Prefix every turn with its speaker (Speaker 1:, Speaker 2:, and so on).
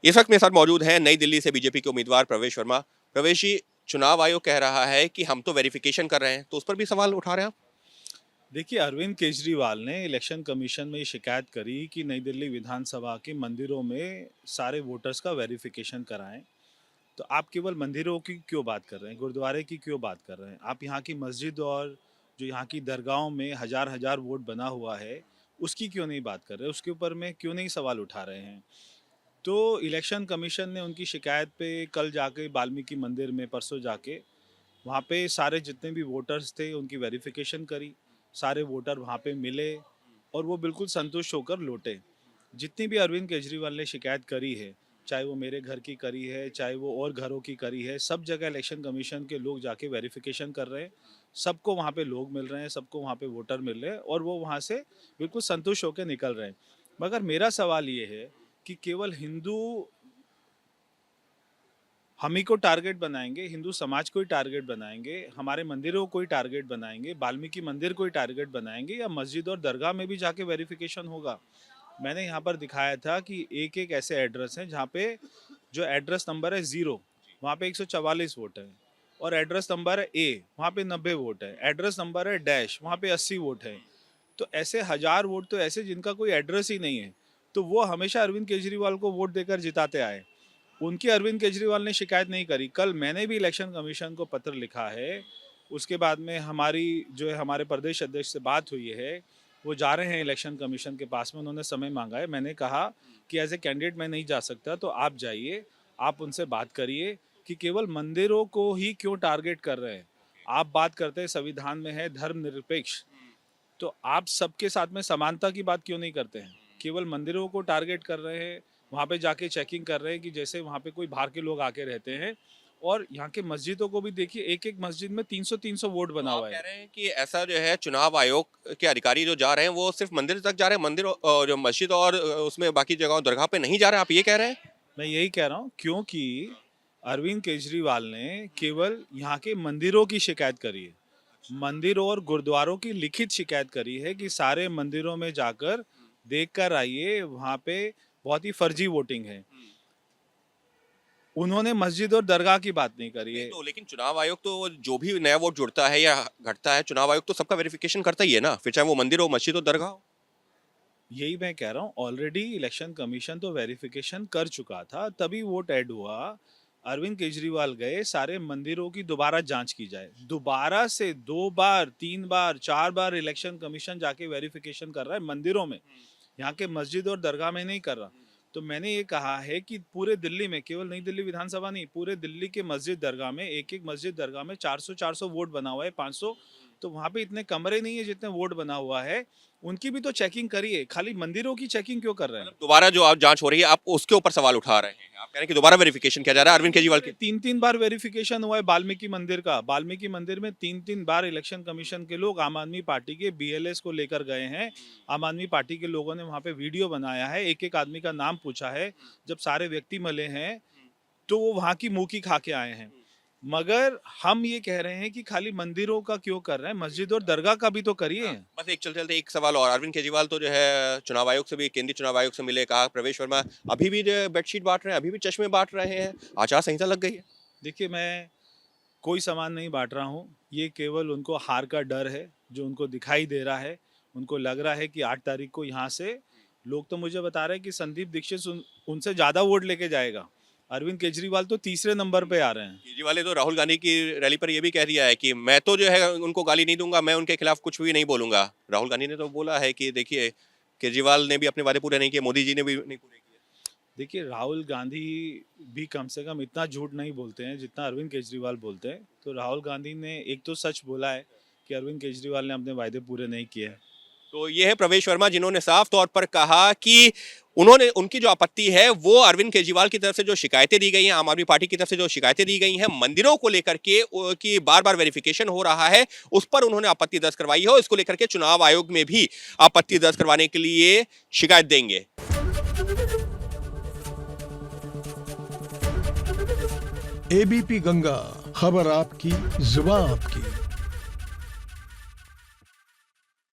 Speaker 1: इस वक्त मेरे साथ मौजूद हैं नई दिल्ली से बीजेपी के उम्मीदवार प्रवेश वर्मा। प्रवेश जी, चुनाव आयोग कह रहा है कि हम तो वेरिफिकेशन कर रहे हैं, तो उस पर भी सवाल उठा रहे हैं आप?
Speaker 2: देखिए, अरविंद केजरीवाल ने इलेक्शन कमीशन में ये शिकायत करी कि नई दिल्ली विधानसभा के मंदिरों में सारे वोटर्स का वेरिफिकेशन कराएं। तो आप केवल मंदिरों की क्यों बात कर रहे हैं, गुरुद्वारे की क्यों बात कर रहे हैं? आप यहाँ की मस्जिद और जो यहाँ की दरगाहों में हजार हजार वोट बना हुआ है, उसकी क्यों नहीं बात कर रहे? उसके ऊपर में क्यों नहीं सवाल उठा रहे हैं? तो इलेक्शन कमीशन ने उनकी शिकायत पे कल जाके वाल्मीकि मंदिर में परसों जाके वहाँ पे सारे जितने भी वोटर्स थे उनकी वेरिफिकेशन करी। सारे वोटर वहाँ पे मिले और वो बिल्कुल संतुष्ट होकर लौटे। जितनी भी अरविंद केजरीवाल ने शिकायत करी है, चाहे वो मेरे घर की करी है, चाहे वो और घरों की करी है, सब जगह इलेक्शन कमीशन के लोग जाके वेरिफिकेशन कर रहे हैं। सबको वहाँ पे लोग मिल रहे हैं, सबको वहाँ पे वोटर मिल रहे हैं और वो वहाँ से बिल्कुल संतुष्ट होकर निकल रहे हैं। मगर मेरा सवाल ये है कि केवल हिंदू हम ही को टारगेट बनाएंगे, हिंदू समाज को ही टारगेट बनाएंगे, हमारे मंदिरों को ही टारगेट बनाएंगे, वाल्मीकि मंदिर को ही टारगेट बनाएंगे, या मस्जिद और दरगाह में भी जाके वेरिफिकेशन होगा? मैंने यहाँ पर दिखाया था कि एक एक ऐसे एड्रेस हैं जहाँ पे जो एड्रेस नंबर है 0, वहाँ पे 144 वोट है, और एड्रेस नंबर है A, वहाँ पे 90 वोट है, एड्रेस नंबर है डैश, वहाँ पे 80 वोट है। तो ऐसे हजार वोट तो ऐसे जिनका कोई एड्रेस ही नहीं है, तो वो हमेशा अरविंद केजरीवाल को वोट देकर जिताते आए। उनकी अरविंद केजरीवाल ने शिकायत नहीं करी। कल मैंने भी इलेक्शन कमीशन को पत्र लिखा है। उसके बाद में हमारी जो है हमारे प्रदेश अध्यक्ष से बात हुई है, वो जा रहे हैं इलेक्शन कमीशन के पास में, उन्होंने समय मांगा है। मैंने कहा कि एज ए कैंडिडेट मैं नहीं जा सकता, तो आप जाइए, आप उनसे बात करिए कि केवल मंदिरों को ही क्यों टारगेट कर रहे हैं। आप बात करते हैं संविधान में है धर्मनिरपेक्ष, तो आप सबके साथ में समानता की बात क्यों नहीं करते हैं? केवल मंदिरों को टारगेट कर रहे हैं, वहाँ पे जाके चेकिंग कर रहे हैं कि जैसे वहाँ पे कोई बाहर के लोग आके रहते हैं। और यहाँ के मस्जिदों को भी देखिए, एक एक मस्जिद में 300-300 वोट
Speaker 1: तो
Speaker 2: बना
Speaker 1: आप
Speaker 2: हुआ
Speaker 1: कह
Speaker 2: है।
Speaker 1: रहे हैं कि ऐसा जो है चुनाव आयोग के अधिकारी जो जा रहे हैं वो सिर्फ मंदिर तक जा रहे हैं, मंदिर और जो मस्जिद और उसमें बाकी जगहों दरगाह पे नहीं जा रहे हैं, आप ये कह रहे हैं?
Speaker 2: मैं यही कह रहा हूँ, क्योंकि अरविंद केजरीवाल ने केवल यहाँ के मंदिरों की शिकायत करी है। मंदिरों और गुरुद्वारों की लिखित शिकायत करी है कि सारे मंदिरों में जाकर देख कर आइए, वहाँ पे बहुत ही फर्जी वोटिंग है। उन्होंने मस्जिद और दरगाह की बात नहीं करी
Speaker 1: नहीं
Speaker 2: है।
Speaker 1: तो लेकिन चुनाव आयोग तो जो भी नया वोट जुड़ता है या घटता है, चुनाव आयोग तो सबका वेरिफिकेशन करता ही है ना, फिर चाहे वो मंदिर हो, मस्जिद हो, दरगाह हो।
Speaker 2: यही मैं कह रहा हूँ, ऑलरेडी इलेक्शन कमीशन तो वेरिफिकेशन कर चुका था, तभी वोट ऐड हुआ। अरविंद केजरीवाल गए सारे मंदिरों की दोबारा जांच की जाए। दोबारा से 2 बार 3 बार 4 बार इलेक्शन कमीशन जाके वेरिफिकेशन कर रहा है मंदिरों में, यहाँ के मस्जिद और दरगाह में नहीं कर रहा। तो मैंने ये कहा है कि पूरे दिल्ली में, केवल नई दिल्ली विधानसभा नहीं, पूरे दिल्ली के मस्जिद दरगाह में, एक एक मस्जिद दरगाह में 400-400 वोट बना हुआ है, 500। तो वहाँ पे इतने कमरे नहीं है जितने वोट बना हुआ है। उनकी भी तो चेकिंग करिए, खाली मंदिरों की चेकिंग क्यों कर रहे हैं?
Speaker 1: मतलब दोबारा जो आप जांच हो रही है, आप उसके ऊपर सवाल उठा रहे हैं, आप कह रहे हैं कि दोबारा वेरिफिकेशन किया जा रहा है अरविंद केजरीवाल के।
Speaker 2: 3-3 बार वेरिफिकेशन हुआ है वाल्मीकि मंदिर का। वाल्मीकि मंदिर में 3-3 बार इलेक्शन कमीशन के लोग आम आदमी पार्टी के BLS को लेकर गए हैं। आम आदमी पार्टी के लोगों ने वहाँ पे वीडियो बनाया है, एक एक आदमी का नाम पूछा है। जब सारे व्यक्ति मिले हैं तो वो वहाँ की मुँह की खा के आए हैं। मगर हम ये कह रहे हैं कि खाली मंदिरों का क्यों कर रहे हैं, मस्जिद और दरगाह का भी तो करिए।
Speaker 1: बस एक चलते चलते एक सवाल और, अरविंद केजरीवाल तो जो है चुनाव आयोग से भी, केंद्रीय चुनाव आयोग से मिले, कहा प्रवेश वर्मा अभी भी जो है बेडशीट बांट रहे हैं, अभी भी चश्मे बांट रहे हैं, आचार संहिता लग गई है।
Speaker 2: देखिए, मैं कोई सामान नहीं बांट रहा हूँ। ये केवल उनको हार का डर है जो उनको दिखाई दे रहा है। उनको लग रहा है कि 8 तारीख को यहाँ से लोग तो मुझे बता रहे हैं कि संदीप दीक्षित उनसे ज़्यादा वोट लेके जाएगा। अरविंद केजरीवाल तो तीसरे नंबर पे आ रहे हैं।
Speaker 1: केजरीवाल ने तो राहुल गांधी की रैली पर यह भी कह दिया है कि मैं तो जो है उनको गाली नहीं दूंगा, मैं उनके खिलाफ कुछ भी नहीं बोलूंगा। राहुल गांधी ने तो बोला है कि देखिए केजरीवाल ने भी अपने वादे पूरे नहीं किए, मोदी जी ने भी नहीं पूरे किए।
Speaker 2: देखिए, राहुल गांधी भी कम से कम इतना झूठ नहीं बोलते हैं जितना अरविंद केजरीवाल बोलते हैं। तो राहुल गांधी ने एक तो सच बोला है कि अरविंद केजरीवाल ने अपने वायदे पूरे नहीं किए हैं।
Speaker 1: तो ये है प्रवेश वर्मा, जिन्होंने साफ तौर पर कहा कि उनकी जो आपत्ति है वो अरविंद केजरीवाल की तरफ से जो शिकायतें दी गई हैं, आम आदमी पार्टी की तरफ से जो शिकायतें दी गई हैं मंदिरों को लेकर के कि बार बार वेरिफिकेशन हो रहा है, उस पर उन्होंने आपत्ति दर्ज करवाई है और इसको लेकर के चुनाव आयोग में भी आपत्ति दर्ज करवाने के लिए शिकायत देंगे।
Speaker 3: ABP गंगा, खबर आपकी, जुबान आपकी।